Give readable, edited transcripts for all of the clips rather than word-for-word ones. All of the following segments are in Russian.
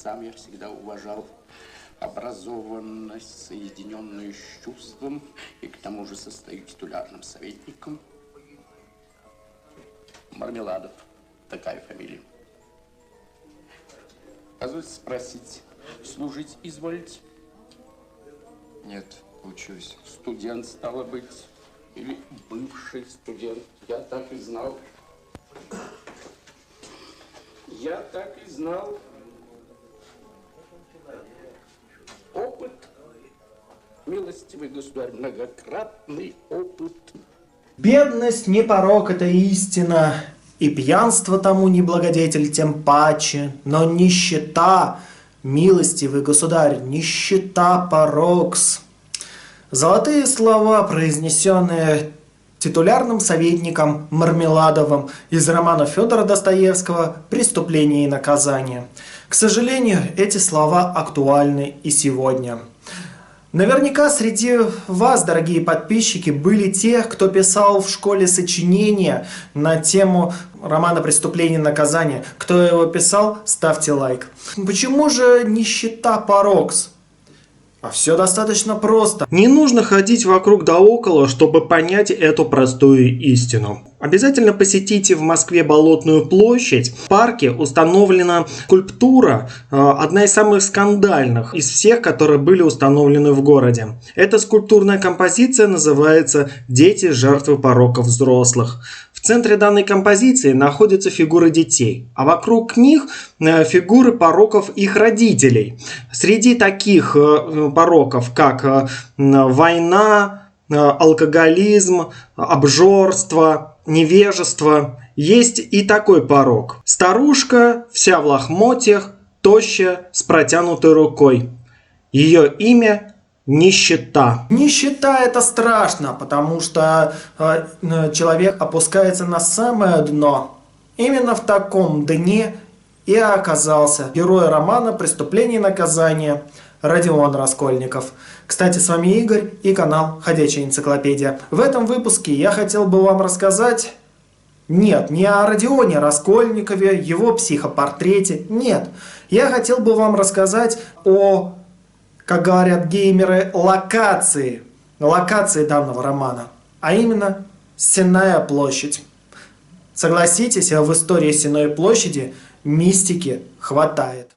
сам я всегда уважал образованность, соединенную с чувством, и к тому же состою титулярным советником. Мармеладов, такая фамилия. Позвольте спросить, служить изволите? Нет, учусь. Студент, стало быть, или бывший студент? Я так и знал. Я так и знал. Опыт, милостивый государь, многократный опыт. Бедность не порок, это истина, и пьянство тому не благодетель, тем паче, но нищета, милостивый государь, нищета порокс. Золотые слова, произнесенные титулярным советником Мармеладовым из романа Федора Достоевского «Преступление и наказание». К сожалению, эти слова актуальны и сегодня. Наверняка среди вас, дорогие подписчики, были те, кто писал в школе сочинения на тему романа «Преступление и наказание». Кто его писал, ставьте лайк. Почему же нищета порокс? А все достаточно просто. Не нужно ходить вокруг да около, чтобы понять эту простую истину. Обязательно посетите в Москве Болотную площадь. В парке установлена скульптура, одна из самых скандальных из всех, которые были установлены в городе. Эта скульптурная композиция называется «Дети жертвы пороков взрослых». В центре данной композиции находятся фигуры детей, а вокруг них фигуры пороков их родителей. Среди таких пороков, как война, алкоголизм, обжорство, невежество, есть и такой порок. Старушка, вся в лохмотьях, тощая, с протянутой рукой. Ее имя нищета. Нищета — это страшно, потому что человек опускается на самое дно. Именно в таком дне и оказался герой романа «Преступление и наказание» Родион Раскольников. Кстати, с вами Игорь и канал Ходячая энциклопедия. В этом выпуске я хотел бы вам рассказать... Нет, не о Родионе Раскольникове, его психопортрете, нет. Я хотел бы вам рассказать о, как говорят геймеры, локации данного романа, а именно Сенная площадь. Согласитесь, в истории Сенной площади мистики хватает.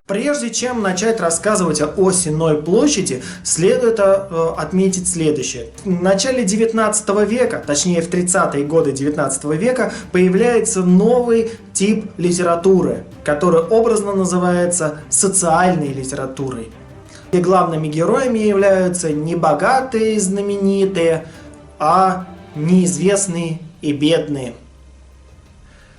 Прежде чем начать рассказывать о Сенной площади, следует отметить следующее. В начале 19 века, точнее в 30-е годы 19 века, появляется новый тип литературы, который образно называется социальной литературой. И главными героями являются не богатые и знаменитые, а неизвестные и бедные.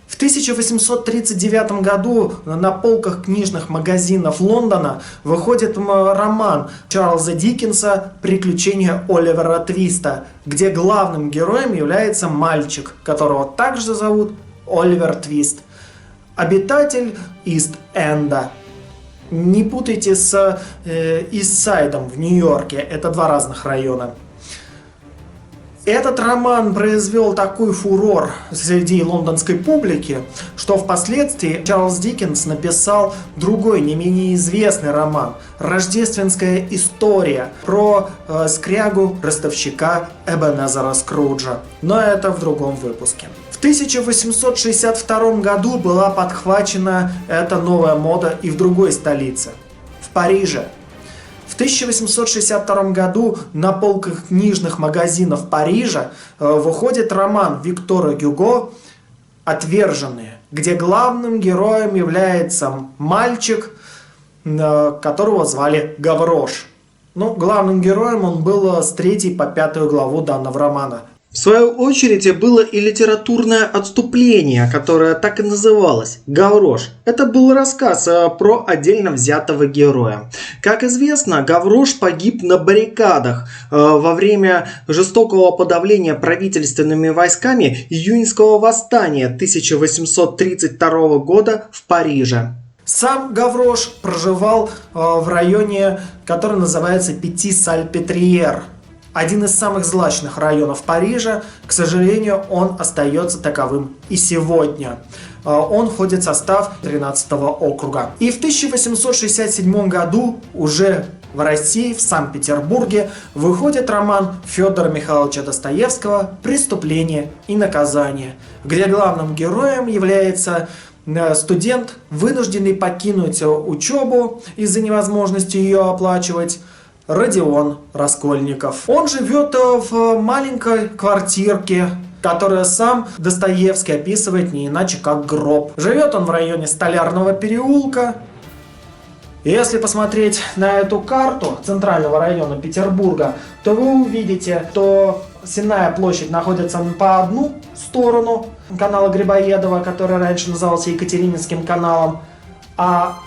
В 1839 году на полках книжных магазинов Лондона выходит роман Чарльза Диккенса «Приключения Оливера Твиста», где главным героем является мальчик, которого также зовут Оливер Твист, обитатель Ист-Энда. Не путайте с Ист-Сайдом в Нью-Йорке, это два разных района. Этот роман произвел такой фурор среди лондонской публики, что впоследствии Чарльз Диккенс написал другой, не менее известный роман «Рождественская история» про скрягу-ростовщика Эбенезера Скруджа. Но это в другом выпуске. В 1862 году была подхвачена эта новая мода и в другой столице – в Париже. В 1862 году на полках книжных магазинов Парижа выходит роман Виктора Гюго «Отверженные», где главным героем является мальчик, которого звали Гаврош. Но главным героем он был с 3 по 5 главу данного романа. В свою очередь было и литературное отступление, которое так и называлось «Гаврош». Это был рассказ про отдельно взятого героя. Как известно, Гаврош погиб на баррикадах во время жестокого подавления правительственными войсками июньского восстания 1832 года в Париже. Сам Гаврош проживал в районе, который называется Пяти-Сальпетриер. Один из самых злачных районов Парижа. К сожалению, он остается таковым и сегодня. Он входит в состав 13-го округа. И в 1867 году уже в России, в Санкт-Петербурге, выходит роман Федора Михайловича Достоевского «Преступление и наказание», где главным героем является студент, вынужденный покинуть учебу из-за невозможности ее оплачивать, Родион Раскольников. Он живет в маленькой квартирке, которую сам Достоевский описывает не иначе как гроб. Живет он в районе Столярного переулка. Если посмотреть на эту карту центрального района Петербурга, то вы увидите, что Сенная площадь находится по одну сторону канала Грибоедова, который раньше назывался Екатерининским каналом, а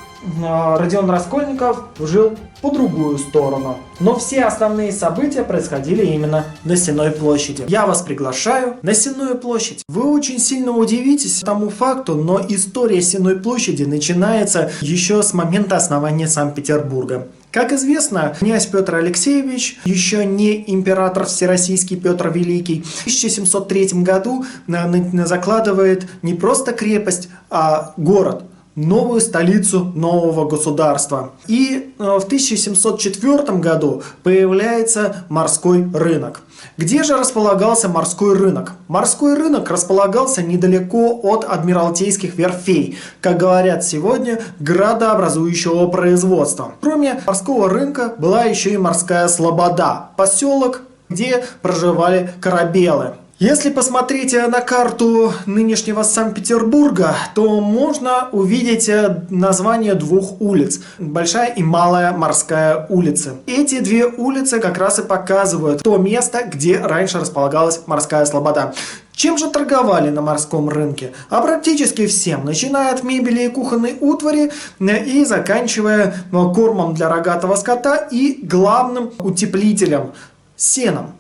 Родион Раскольников жил по другую сторону. Но все основные события происходили именно на Сенной площади. Я вас приглашаю на Сенную площадь. Вы очень сильно удивитесь тому факту, но история Сенной площади начинается еще с момента основания Санкт-Петербурга. Как известно, князь Петр Алексеевич, еще не император всероссийский Петр Великий, в 1703 году закладывает не просто крепость, а город, новую столицу нового государства. И в 1704 году появляется морской рынок. Где же располагался морской рынок? Морской рынок располагался недалеко от Адмиралтейских верфей, как говорят сегодня, градообразующего производства. Кроме морского рынка была еще и морская слобода, поселок, где проживали корабелы. Если посмотреть на карту нынешнего Санкт-Петербурга, то можно увидеть название двух улиц. Большая и Малая морская улицы. Эти две улицы как раз и показывают то место, где раньше располагалась морская слобода. Чем же торговали на морском рынке? А практически всем, начиная от мебели и кухонной утвари и заканчивая кормом для рогатого скота и главным утеплителем – сеном.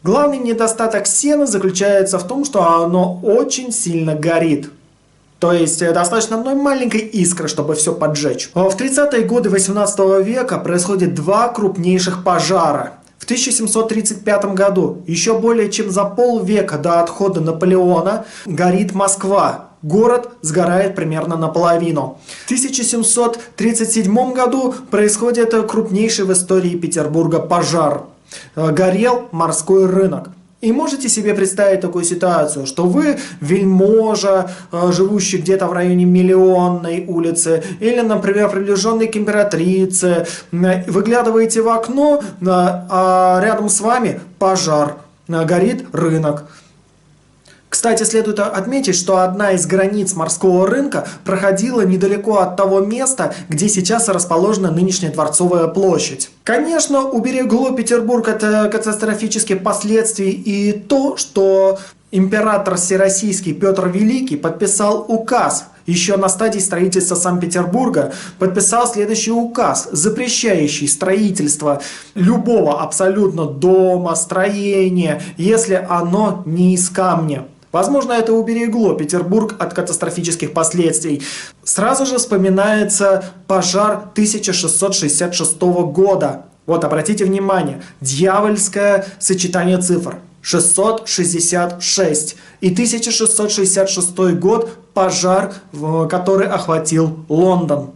Главный недостаток сена заключается в том, что оно очень сильно горит. То есть достаточно одной маленькой искры, чтобы все поджечь. В 30-е годы 18 века происходит два крупнейших пожара. В 1735 году, еще более чем за полвека до отхода Наполеона, горит Москва. Город сгорает примерно наполовину. В 1737 году происходит крупнейший в истории Петербурга пожар. Горел морской рынок. И можете себе представить такую ситуацию, что вы вельможа, живущий где-то в районе Миллионной улицы, или, например, приближенный к императрице, выглядываете в окно, а рядом с вами пожар, горит рынок. Кстати, следует отметить, что одна из границ морского рынка проходила недалеко от того места, где сейчас расположена нынешняя Дворцовая площадь. Конечно, уберегло Петербург от катастрофических последствий и то, что император всероссийский Петр Великий подписал указ, еще на стадии строительства Санкт-Петербурга, подписал следующий указ, запрещающий строительство любого абсолютно дома, строения, если оно не из камня. Возможно, это уберегло Петербург от катастрофических последствий. Сразу же вспоминается пожар 1666 года. Вот, обратите внимание, дьявольское сочетание цифр. 666 и 1666 год пожар, который охватил Лондон.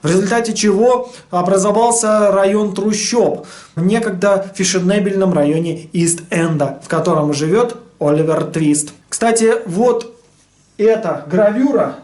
В результате чего образовался район трущоб, некогда в фешенебельном районе Ист-Энда, в котором живет Оливер Твист. Кстати, вот эта гравюра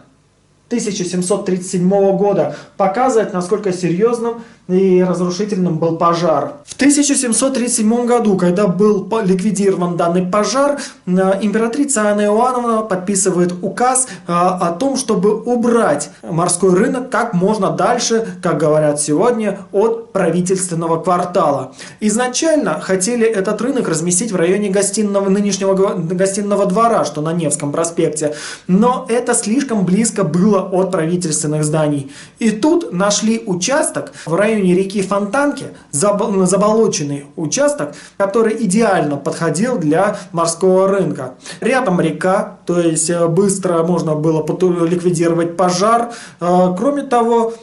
1737 года показывает, насколько серьезным и разрушительным был пожар. В 1737 году, когда был ликвидирован данный пожар, императрица Анна Иоанновна подписывает указ о том, чтобы убрать морской рынок как можно дальше, как говорят сегодня, от правительственного квартала. Изначально хотели этот рынок разместить в районе нынешнего гостиного двора, что на Невском проспекте, но это слишком близко было от правительственных зданий. И тут нашли участок в районе реки Фонтанки, заболоченный участок, который идеально подходил для морского рынка. Рядом река, то есть быстро можно было ликвидировать пожар. Кроме того,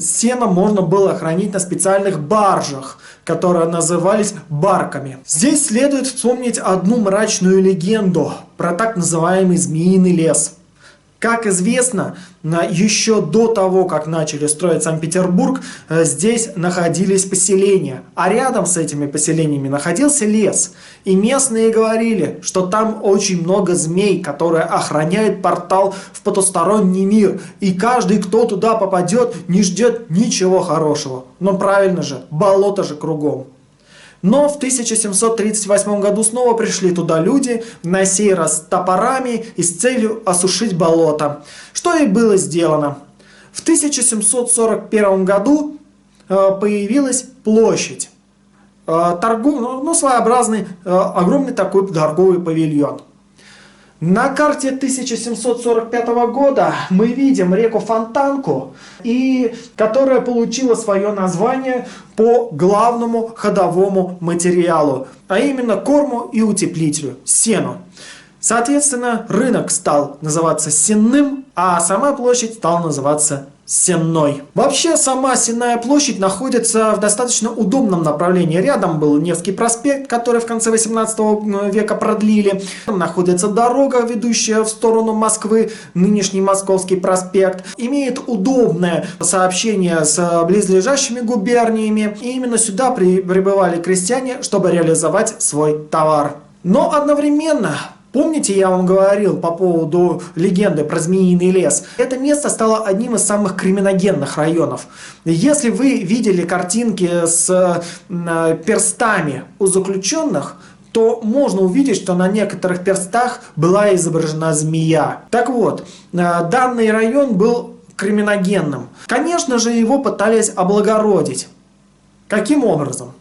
сено можно было хранить на специальных баржах, которые назывались барками. Здесь следует вспомнить одну мрачную легенду про так называемый Змеиный лес. Как известно, еще до того, как начали строить Санкт-Петербург, здесь находились поселения, а рядом с этими поселениями находился лес. И местные говорили, что там очень много змей, которые охраняют портал в потусторонний мир, и каждый, кто туда попадет, не ждет ничего хорошего. Но правильно же, болото же кругом. Но в 1738 году снова пришли туда люди, на сей раз с топорами и с целью осушить болото. Что и было сделано. В 1741 году появилась площадь. Своеобразный, огромный такой торговый павильон. На карте 1745 года мы видим реку Фонтанку, которая получила свое название по главному ходовому материалу, а именно корму и утеплителю – сену. Соответственно, рынок стал называться Сенным, а сама площадь стала называться Сенной. Вообще, сама Сенная площадь находится в достаточно удобном направлении. Рядом был Невский проспект, который в конце 18 века продлили. Там находится дорога, ведущая в сторону Москвы, нынешний Московский проспект. Имеет удобное сообщение с близлежащими губерниями. И именно сюда прибывали крестьяне, чтобы реализовать свой товар. Но одновременно... Помните, я вам говорил по поводу легенды про Змеиный лес? Это место стало одним из самых криминогенных районов. Если вы видели картинки с перстами у заключенных, то можно увидеть, что на некоторых перстах была изображена змея. Так вот, данный район был криминогенным. Конечно же, его пытались облагородить. Каким образом?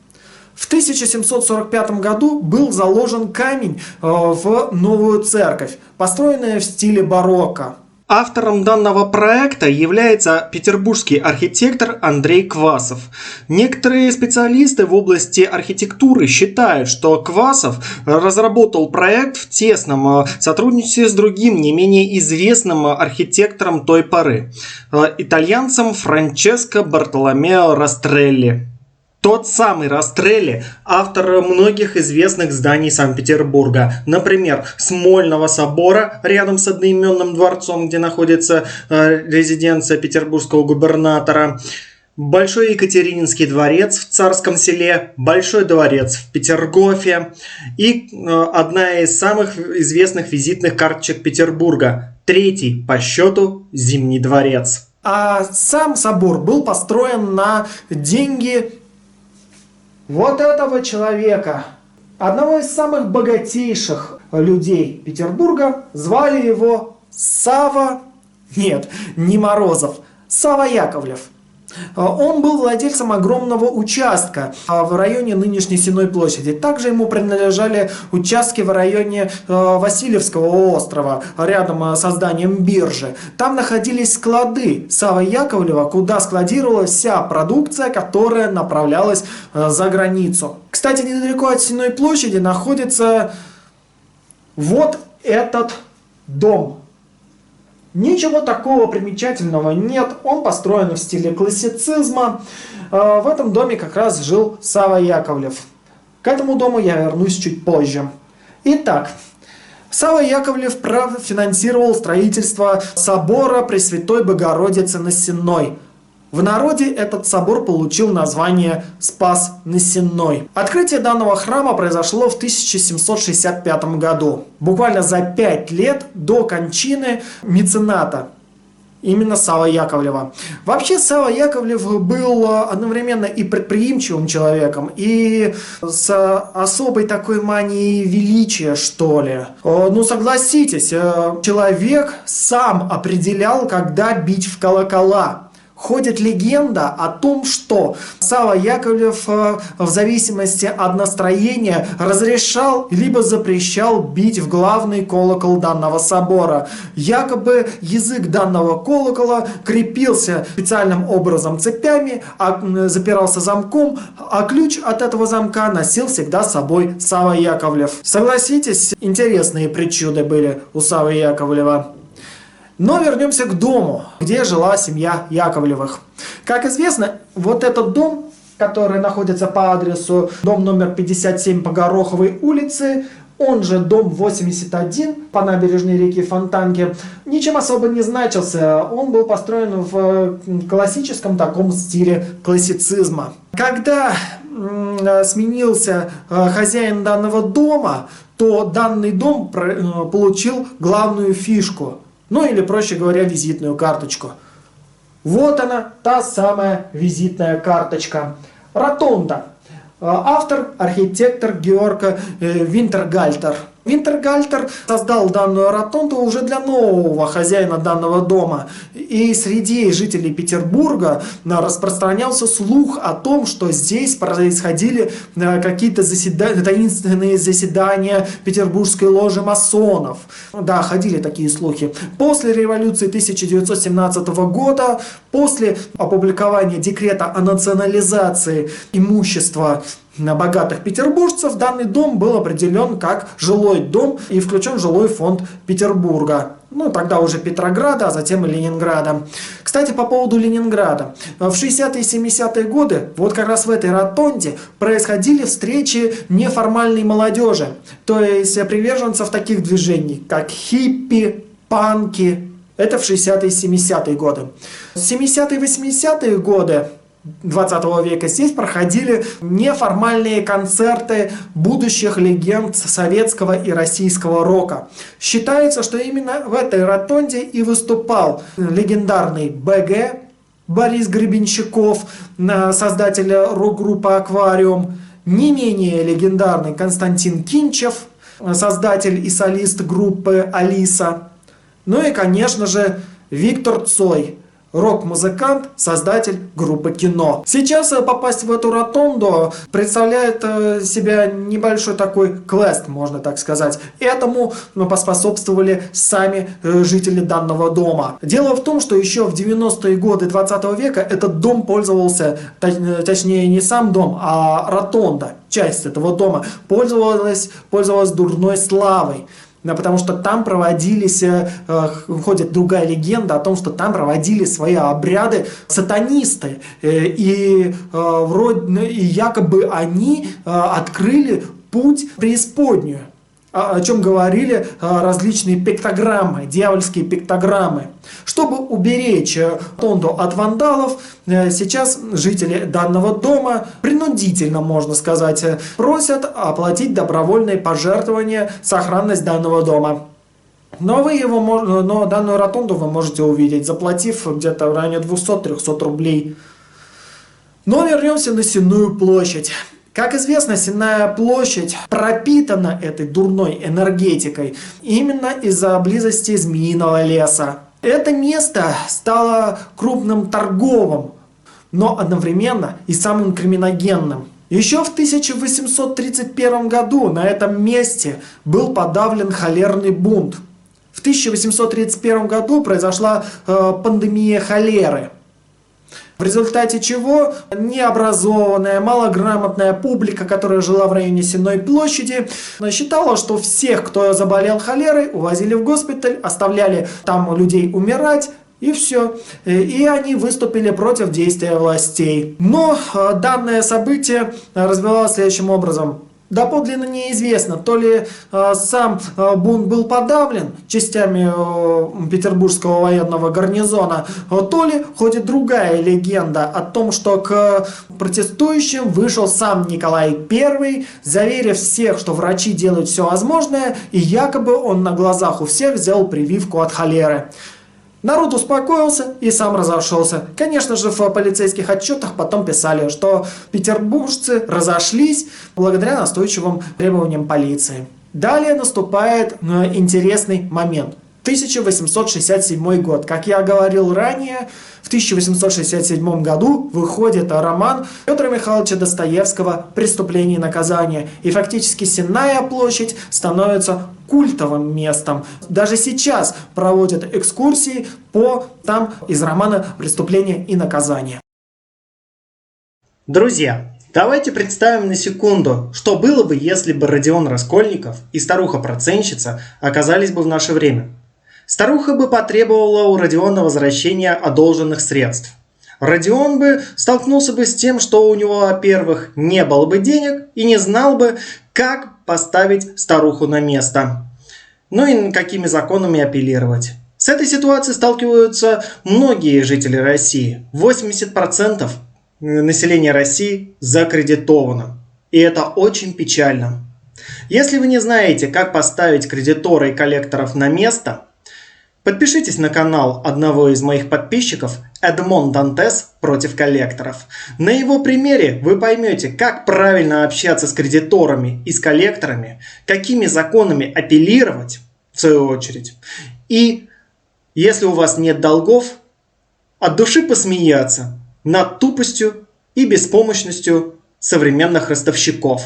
В 1745 году был заложен камень в новую церковь, построенная в стиле барокко. Автором данного проекта является петербургский архитектор Андрей Квасов. Некоторые специалисты в области архитектуры считают, что Квасов разработал проект в тесном сотрудничестве с другим не менее известным архитектором той поры, итальянцем Франческо Бартоломео Растрелли. Тот самый Растрелли, автор многих известных зданий Санкт-Петербурга. Например, Смольного собора рядом с одноименным дворцом, где находится резиденция петербургского губернатора. Большой Екатерининский дворец в Царском селе, Большой дворец в Петергофе и одна из самых известных визитных карточек Петербурга, третий по счету Зимний дворец. А сам собор был построен на деньги вот этого человека, одного из самых богатейших людей Петербурга. Звали его Сава, нет, не Морозов, Сава Яковлев. Он был владельцем огромного участка в районе нынешней Сенной площади. Также ему принадлежали участки в районе Васильевского острова, рядом со зданием биржи. Там находились склады Савы Яковлева, куда складировалась вся продукция, которая направлялась за границу. Кстати, недалеко от Сенной площади находится вот этот дом. Ничего такого примечательного нет, он построен в стиле классицизма. В этом доме как раз жил Сава Яковлев. К этому дому я вернусь чуть позже. Итак, Сава Яковлев финансировал строительство собора Пресвятой Богородицы на Сенной. В народе этот собор получил название Спас на Сенной. Открытие данного храма произошло в 1765 году, буквально за 5 лет до кончины мецената, именно Савы Яковлева. Вообще Сава Яковлев был одновременно и предприимчивым человеком, и с особой такой манией величия, что ли. Ну согласитесь, человек сам определял, когда бить в колокола. ходит легенда о том, что Савва Яковлев в зависимости от настроения разрешал либо запрещал бить в главный колокол данного собора. Якобы язык данного колокола крепился специальным образом цепями, запирался замком, а ключ от этого замка носил всегда с собой Савва Яковлев. Согласитесь, интересные причуды были у Саввы Яковлева. Но вернемся к дому, где жила семья Яковлевых. Как известно, вот этот дом, который находится по адресу дом номер 57 по Гороховой улице, он же дом 81 по набережной реки Фонтанки, ничем особо не значился. Он был построен в классическом таком стиле классицизма. Когда сменился хозяин данного дома, то данный дом получил главную фишку. Ну или, проще говоря, визитную карточку. Вот она, та самая визитная карточка. Ротонда. Автор, архитектор Георг Винтергальтер. Винтергальтер создал данную ротонду уже для нового хозяина данного дома. И среди жителей Петербурга распространялся слух о том, что здесь происходили какие-то таинственные заседания петербургской ложи масонов. Да, ходили такие слухи. После революции 1917 года, после опубликования декрета о национализации имущества богатых петербуржцев, данный дом был определен как жилой дом и включен в жилой фонд Петербурга. Ну, тогда уже Петрограда, а затем и Ленинграда. Кстати, по поводу Ленинграда. В 60-е и 70-е годы, вот как раз в этой ротонде, происходили встречи неформальной молодежи. То есть приверженцев таких движений, как хиппи, панки. Это в 60-е и 70-е годы. В 70-е и 80-е годы 20 века здесь проходили неформальные концерты будущих легенд советского и российского рока. Считается, что именно в этой ротонде и выступал легендарный БГ Борис Гребенщиков, создатель рок-группы «Аквариум», не менее легендарный Константин Кинчев, создатель и солист группы «Алиса», ну и, конечно же, Виктор Цой, рок-музыкант, создатель группы «Кино». Сейчас попасть в эту ротонду представляет себя небольшой такой квест, можно так сказать. Этому поспособствовали сами жители данного дома. Дело в том, что еще в 90-е годы 20 века этот дом пользовался, точнее не сам дом, а ротонда, часть этого дома, пользовалась дурной славой. Потому что там проводились, ходит другая легенда о том, что там проводили свои обряды сатанисты. И якобы они открыли путь в преисподнюю, о чем говорили различные пиктограммы, дьявольские пиктограммы. Чтобы уберечь ротонду от вандалов, сейчас жители данного дома принудительно, можно сказать, просят оплатить добровольные пожертвования в сохранность данного дома. Но данную ротонду вы можете увидеть, заплатив где-то в районе 200-300 рублей. Но вернемся на Сенную площадь. Как известно, Сенная площадь пропитана этой дурной энергетикой именно из-за близости Змеиного леса. Это место стало крупным торговым, но одновременно и самым криминогенным. Еще в 1831 году на этом месте был подавлен холерный бунт. В 1831 году произошла пандемия холеры. В результате чего необразованная, малограмотная публика, которая жила в районе Сенной площади, считала, что всех, кто заболел холерой, увозили в госпиталь, оставляли там людей умирать, и все. И они выступили против действия властей. Но данное событие развивалось следующим образом. Доподлинно неизвестно, то ли сам бунт был подавлен частями петербургского военного гарнизона, то ли ходит другая легенда о том, что к протестующим вышел сам Николай I, заверив всех, что врачи делают все возможное, и якобы он на глазах у всех сделал прививку от холеры. Народ успокоился и сам разошелся. Конечно же, в полицейских отчетах потом писали, что петербуржцы разошлись благодаря настойчивым требованиям полиции. Далее наступает интересный момент. 1867 год. Как я говорил ранее, в 1867 году выходит роман Федора Михайловича Достоевского «Преступление и наказание». И фактически Сенная площадь становится культовым местом. Даже сейчас проводят экскурсии по там из романа «Преступление и наказание». Друзья, давайте представим на секунду, что было бы, если бы Родион Раскольников и старуха-процентщица оказались бы в наше время. Старуха бы потребовала у Родиона возвращения одолженных средств. Родион бы столкнулся бы с тем, что у него, во-первых, не было бы денег и не знал бы, как поставить старуху на место. Ну и какими законами апеллировать. С этой ситуацией сталкиваются многие жители России. 80% населения России закредитовано. И это очень печально. Если вы не знаете, как поставить кредитора и коллекторов на место, подпишитесь на канал одного из моих подписчиков Эдмон Дантес против коллекторов. На его примере вы поймете, как правильно общаться с кредиторами и с коллекторами, какими законами апеллировать, в свою очередь. И если у вас нет долгов, от души посмеяться над тупостью и беспомощностью современных ростовщиков.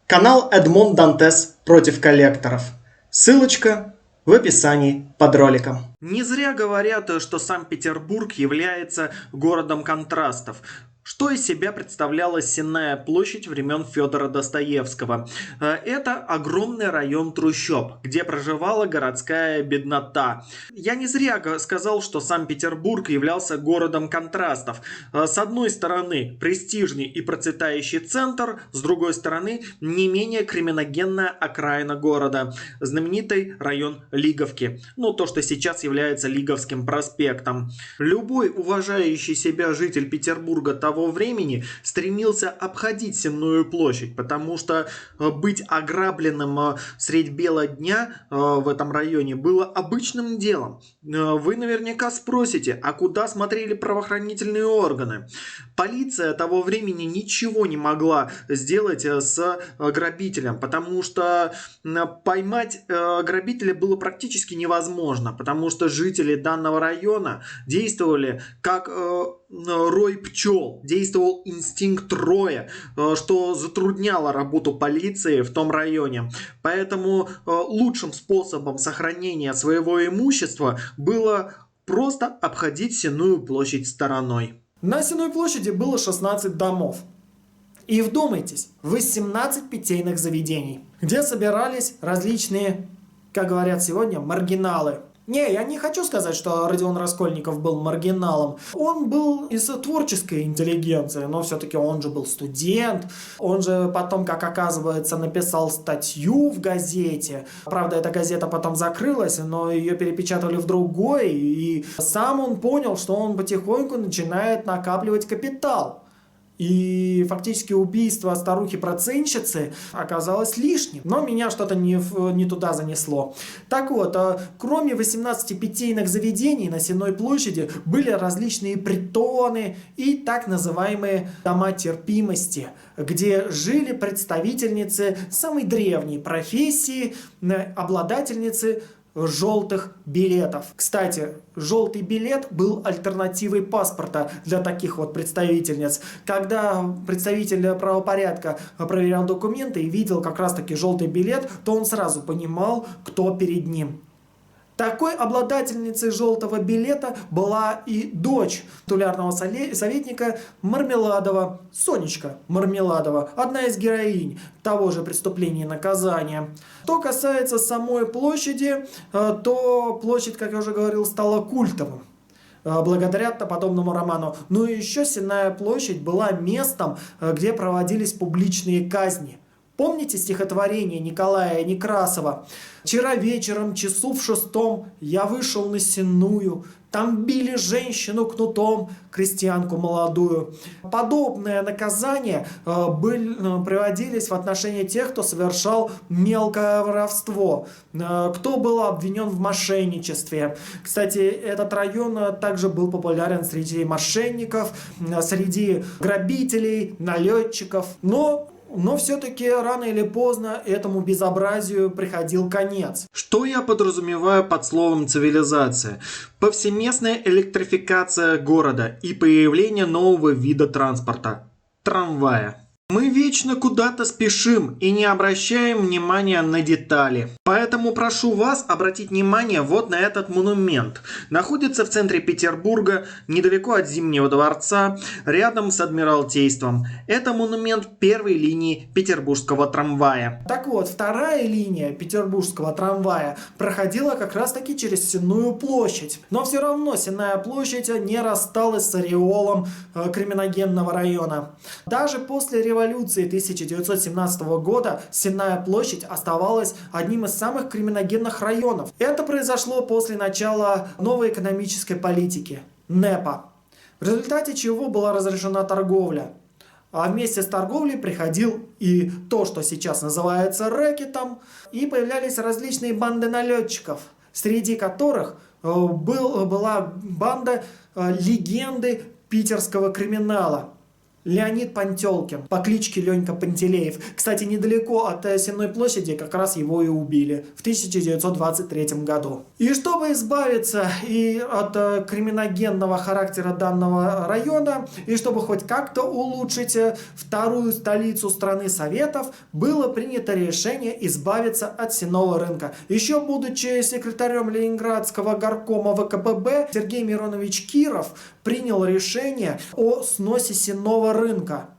Канал Эдмон Дантес против коллекторов. Ссылочка в описании под роликом. Не зря говорят, что Санкт-Петербург является городом контрастов. Что из себя представляла Сенная площадь времен Федора Достоевского? Это огромный район трущоб, где проживала городская беднота. Я не зря сказал, что Санкт-Петербург являлся городом контрастов. С одной стороны престижный и процветающий центр, с другой стороны не менее криминогенная окраина города, знаменитый район Лиговки. Ну, то, что сейчас является Лиговским проспектом. Любой уважающий себя житель Петербурга того времени стремился обходить Сенную площадь, потому что быть ограбленным средь бела дня в этом районе было обычным делом. Вы наверняка спросите, а куда смотрели правоохранительные органы? Полиция того времени ничего не могла сделать с грабителем, потому что поймать грабителя было практически невозможно, потому что жители данного района действовали как рой пчел, действовал инстинкт роя, что затрудняло работу полиции в том районе. Поэтому лучшим способом сохранения своего имущества было просто обходить Сенную площадь стороной. На Сенной площади было 16 домов. И вдумайтесь, 18 питейных заведений, где собирались различные, как говорят сегодня, маргиналы. Не, я не хочу сказать, что Родион Раскольников был маргиналом. Он был из творческой интеллигенции, но все-таки он же был студент. Он же потом, как оказывается, написал статью в газете. Правда, эта газета потом закрылась, но ее перепечатали в другой. И сам он понял, что он потихоньку начинает накапливать капитал. И фактически убийство старухи-процентщицы оказалось лишним. Но меня что-то не туда занесло. Так вот, кроме 18 питейных заведений на Сенной площади были различные притоны и так называемые дома терпимости, где жили представительницы самой древней профессии, обладательницы желтых билетов. Кстати, желтый билет был альтернативой паспорта для таких вот представительниц. Когда представитель правопорядка проверял документы и видел как раз таки желтый билет, то он сразу понимал, кто перед ним. Такой обладательницей желтого билета была и дочь титулярного советника Мармеладова, Сонечка Мармеладова, одна из героинь того же «Преступления и наказания». Что касается самой площади, то площадь, как я уже говорил, стала культовым благодаря подобному роману. Но еще Сенная площадь была местом, где проводились публичные казни. Помните стихотворение Николая Некрасова? «Вчера вечером, часу в 6, я вышел на Сенную, там били женщину кнутом, крестьянку молодую». Подобные наказания приводились в отношении тех, кто совершал мелкое воровство, кто был обвинен в мошенничестве. Кстати, этот район также был популярен среди мошенников, среди грабителей, налетчиков. Но Но все-таки рано или поздно этому безобразию приходил конец. Что я подразумеваю под словом цивилизация? Повсеместная электрификация города и появление нового вида транспорта – трамвая. Мы вечно куда-то спешим и не обращаем внимания на детали. Поэтому прошу вас обратить внимание вот на этот монумент. Находится в центре Петербурга, недалеко от Зимнего дворца, рядом с Адмиралтейством. Это монумент первой линии петербургского трамвая. Так вот, вторая линия петербургского трамвая проходила как раз таки через Сенную площадь. Но все равно Сенная площадь не рассталась с ореолом криминогенного района. Даже после революции 1917 года Сенная площадь оставалась одним из самых криминогенных районов. Это произошло после начала новой экономической политики – НЭПа, в результате чего была разрешена торговля. А вместе с торговлей приходил и то, что сейчас называется рэкетом, и появлялись различные банды налетчиков, среди которых была банда легенды питерского криминала Леонид Пантелкин по кличке Ленька Пантелеев. Кстати, недалеко от Сенной площади как раз его и убили в 1923 году. И чтобы избавиться и от криминогенного характера данного района, и чтобы хоть как-то улучшить вторую столицу страны Советов, было принято решение избавиться от Сенного рынка. Еще будучи секретарем Ленинградского горкома ВКПБ, Сергей Миронович Киров принял решение о сносе Сенного рынка,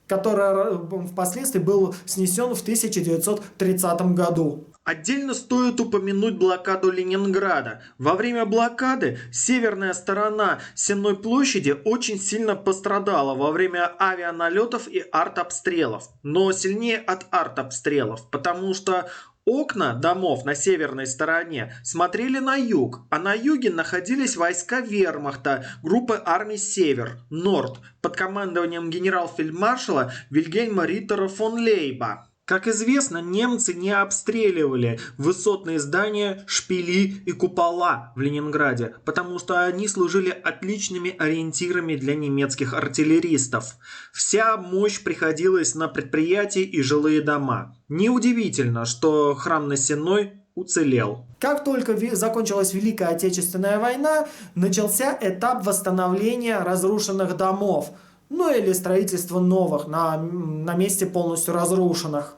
который впоследствии был снесен в 1930 году. Отдельно стоит упомянуть блокаду Ленинграда. Во время блокады северная сторона Сенной площади очень сильно пострадала во время авианалетов и артобстрелов. Но сильнее от артобстрелов, потому что окна домов на северной стороне смотрели на юг, а на юге находились войска вермахта группы армий «Север», «Норд» под командованием генерал-фельдмаршала Вильгельма Риттера фон Лейба. Как известно, немцы не обстреливали высотные здания, шпили и купола в Ленинграде, потому что они служили отличными ориентирами для немецких артиллеристов. Вся мощь приходилась на предприятия и жилые дома. Неудивительно, что храм на Сенной уцелел. Как только закончилась Великая Отечественная война, начался этап восстановления разрушенных домов. Ну или строительство новых на месте полностью разрушенных.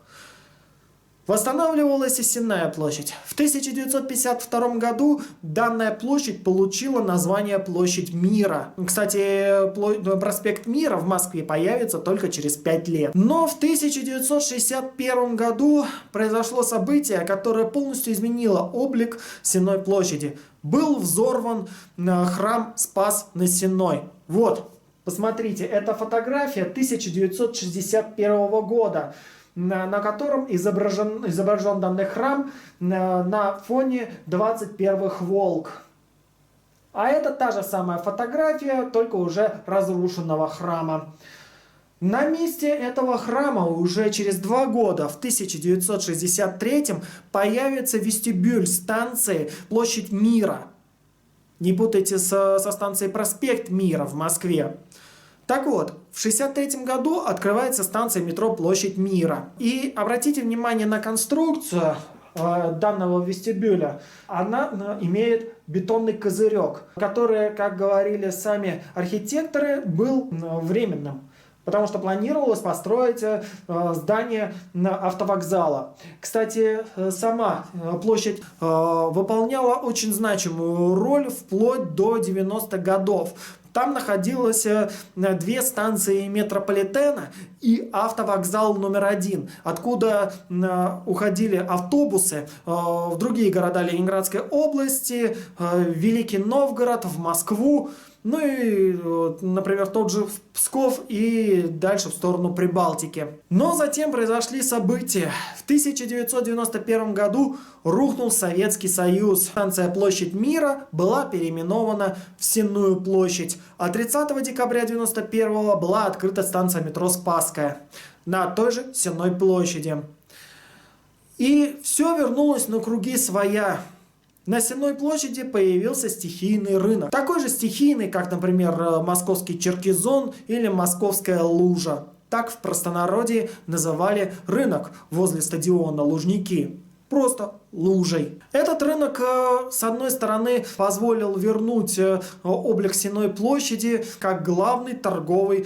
Восстанавливалась и Сенная площадь. В 1952 году данная площадь получила название Площадь Мира. Кстати, проспект Мира в Москве появится только через 5 лет. Но в 1961 году произошло событие, которое полностью изменило облик Сенной площади. Был взорван храм Спас на Сенной. Вот. Посмотрите, это фотография 1961 года, на котором изображен данный храм на фоне 21-х «Волк». А это та же самая фотография, только уже разрушенного храма. На месте этого храма уже через 2 года, в 1963, появится вестибюль станции Площадь Мира. Не путайте со станцией Проспект Мира в Москве. Так вот, в 1963 году открывается станция метро Площадь Мира. И обратите внимание на конструкцию данного вестибюля. Она имеет бетонный козырек, который, как говорили сами архитекторы, был временным. Потому что планировалось построить здание автовокзала. Кстати, сама площадь выполняла очень значимую роль вплоть до 90-х годов. Там находилось 2 станции метрополитена и автовокзал номер 1, откуда уходили автобусы в другие города Ленинградской области, в Великий Новгород, в Москву. Ну и, например, тот же Псков и дальше в сторону Прибалтики. Но затем произошли события. В 1991 году рухнул Советский Союз. Станция Площадь Мира была переименована в Сенную площадь. А 30 декабря 1991 была открыта станция метро Спасская на той же Сенной площади. И все вернулось на круги своя. На Сенной площади появился стихийный рынок. Такой же стихийный, как, например, московский Черкизон или московская Лужа. Так в простонародье называли рынок возле стадиона Лужники. Просто лужей. Этот рынок, с одной стороны, позволил вернуть облик Сенной площади как главной торговой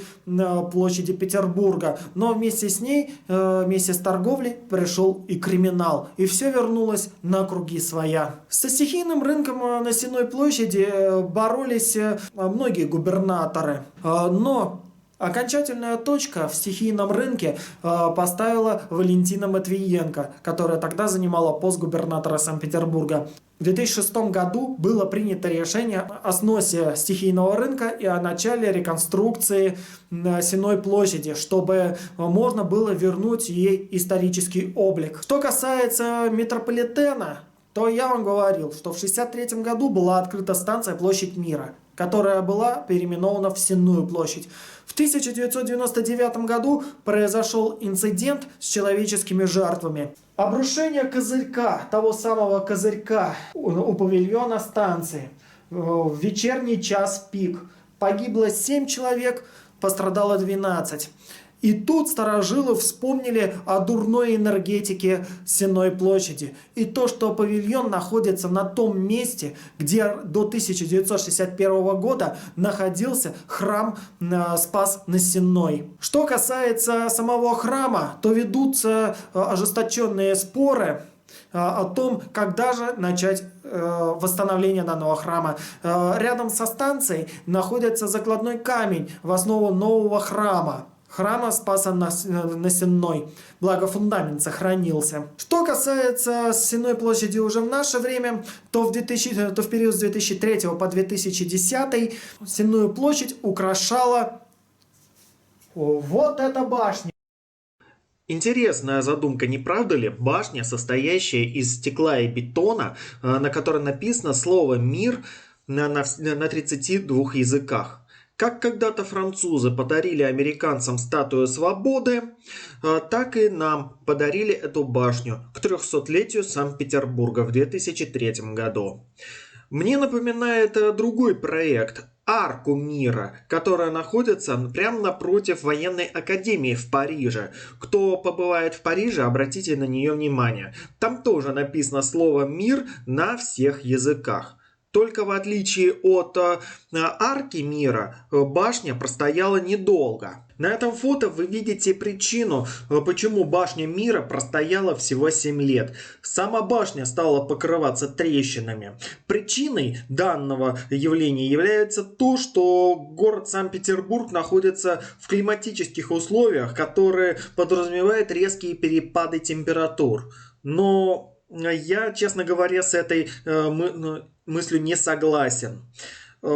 площади Петербурга. Но вместе с ней, вместе с торговлей, пришел и криминал. И все вернулось на круги своя. Со стихийным рынком на Сенной площади боролись многие губернаторы. Но окончательная точка в стихийном рынке поставила Валентина Матвиенко, которая тогда занимала пост губернатора Санкт-Петербурга. В 2006 году было принято решение о сносе стихийного рынка и о начале реконструкции Сенной площади, чтобы можно было вернуть ей исторический облик. Что касается метрополитена, то я вам говорил, что в 1963 году была открыта станция Площадь Мира, которая была переименована в Сенную площадь. В 1999 году произошел инцидент с человеческими жертвами. Обрушение козырька, того самого козырька у павильона станции в вечерний час пик. Погибло 7 человек, пострадало 12. И тут старожилы вспомнили о дурной энергетике Сенной площади. И то, что павильон находится на том месте, где до 1961 года находился храм Спас на Сенной. Что касается самого храма, то ведутся ожесточенные споры о том, когда же начать восстановление данного храма. Рядом со станцией находится закладной камень в основу нового храма. Храма Спаса на Сенной. Благо фундамент сохранился. Что касается Сенной площади уже в наше время, то в период с 2003 по 2010 Сенную площадь украшала вот эта башня. Интересная задумка, не правда ли? Башня, состоящая из стекла и бетона, на которой написано слово «мир» на 32 языках. Как когда-то французы подарили американцам статую свободы, так и нам подарили эту башню к 300-летию Санкт-Петербурга в 2003 году. Мне напоминает другой проект «Арку мира», которая находится прямо напротив военной академии в Париже. Кто побывает в Париже, обратите на нее внимание. Там тоже написано слово «мир» на всех языках. Только в отличие от арки мира, башня простояла недолго. На этом фото вы видите причину, почему башня мира простояла всего 7 лет. Сама башня стала покрываться трещинами. Причиной данного явления является то, что город Санкт-Петербург находится в климатических условиях, которые подразумевают резкие перепады температур. Но я, честно говоря, с этой мыслью не согласен.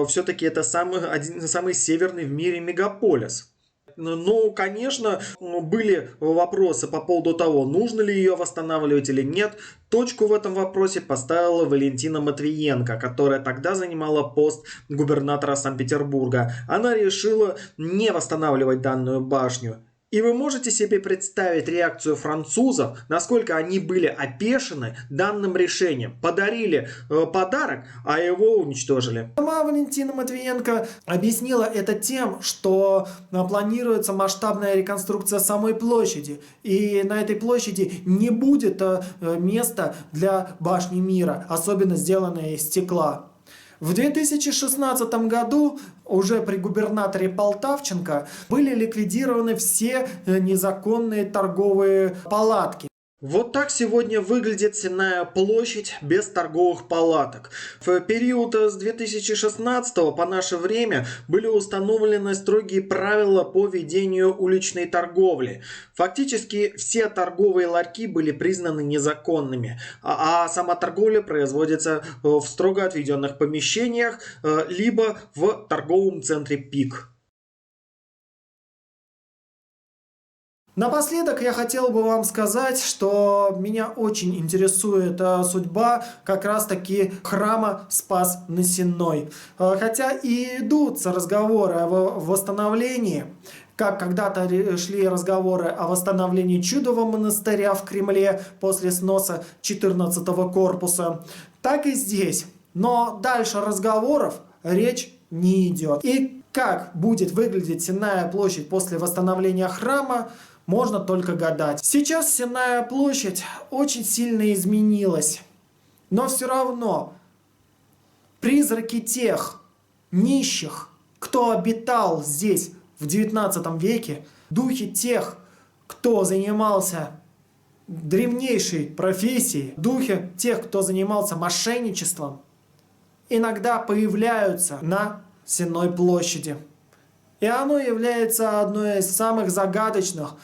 Все-таки это самый северный в мире мегаполис. Ну, конечно, были вопросы по поводу того, нужно ли ее восстанавливать или нет. Точку в этом вопросе поставила Валентина Матвиенко, которая тогда занимала пост губернатора Санкт-Петербурга. Она решила не восстанавливать данную башню. И вы можете себе представить реакцию французов, насколько они были опешены данным решением. Подарили подарок, а его уничтожили. Сама Валентина Матвиенко объяснила это тем, что планируется масштабная реконструкция самой площади. И на этой площади не будет места для башни мира, особенно сделанной из стекла. В 2016 году уже при губернаторе Полтавченко были ликвидированы все незаконные торговые палатки. Вот так сегодня выглядит Сенная площадь без торговых палаток. В период с 2016 по наше время были установлены строгие правила по ведению уличной торговли. Фактически все торговые ларьки были признаны незаконными, а сама торговля производится в строго отведенных помещениях, либо в торговом центре «Пик». Напоследок я хотел бы вам сказать, что меня очень интересует судьба как раз таки храма Спас на Сенной. Хотя и идутся разговоры о восстановлении, как когда-то шли разговоры о восстановлении Чудового монастыря в Кремле после сноса 14-го корпуса, так и здесь. Но дальше разговоров речь не идет. И Как будет выглядеть Сенная площадь после восстановления храма, можно только гадать. Сейчас Сенная площадь очень сильно изменилась. Но все равно призраки тех нищих, кто обитал здесь в 19 веке, духи тех, кто занимался древнейшей профессией, духи тех, кто занимался мошенничеством, иногда появляются на Сенной площади. И оно является одной из самых загадочных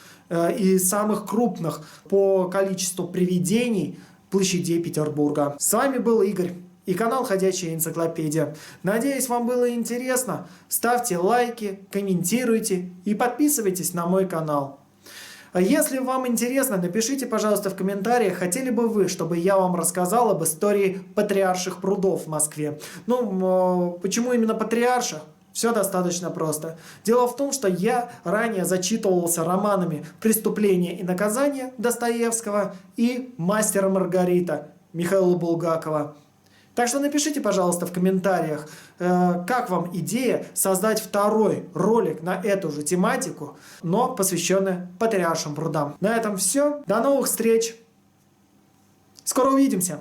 и самых крупных по количеству привидений площадей Петербурга. С вами был Игорь и канал Ходячая Энциклопедия. Надеюсь, вам было интересно. Ставьте лайки, комментируйте и подписывайтесь на мой канал. Если вам интересно, напишите, пожалуйста, в комментариях, хотели бы вы, чтобы я вам рассказал об истории Патриарших прудов в Москве. Почему именно Патриарших? Все достаточно просто. Дело в том, что я ранее зачитывался романами «Преступление и наказание» Достоевского и «Мастер и Маргарита» Михаила Булгакова. Так что напишите, пожалуйста, в комментариях, как вам идея создать второй ролик на эту же тематику, но посвященный Патриаршим прудам. На этом все. До новых встреч. Скоро увидимся.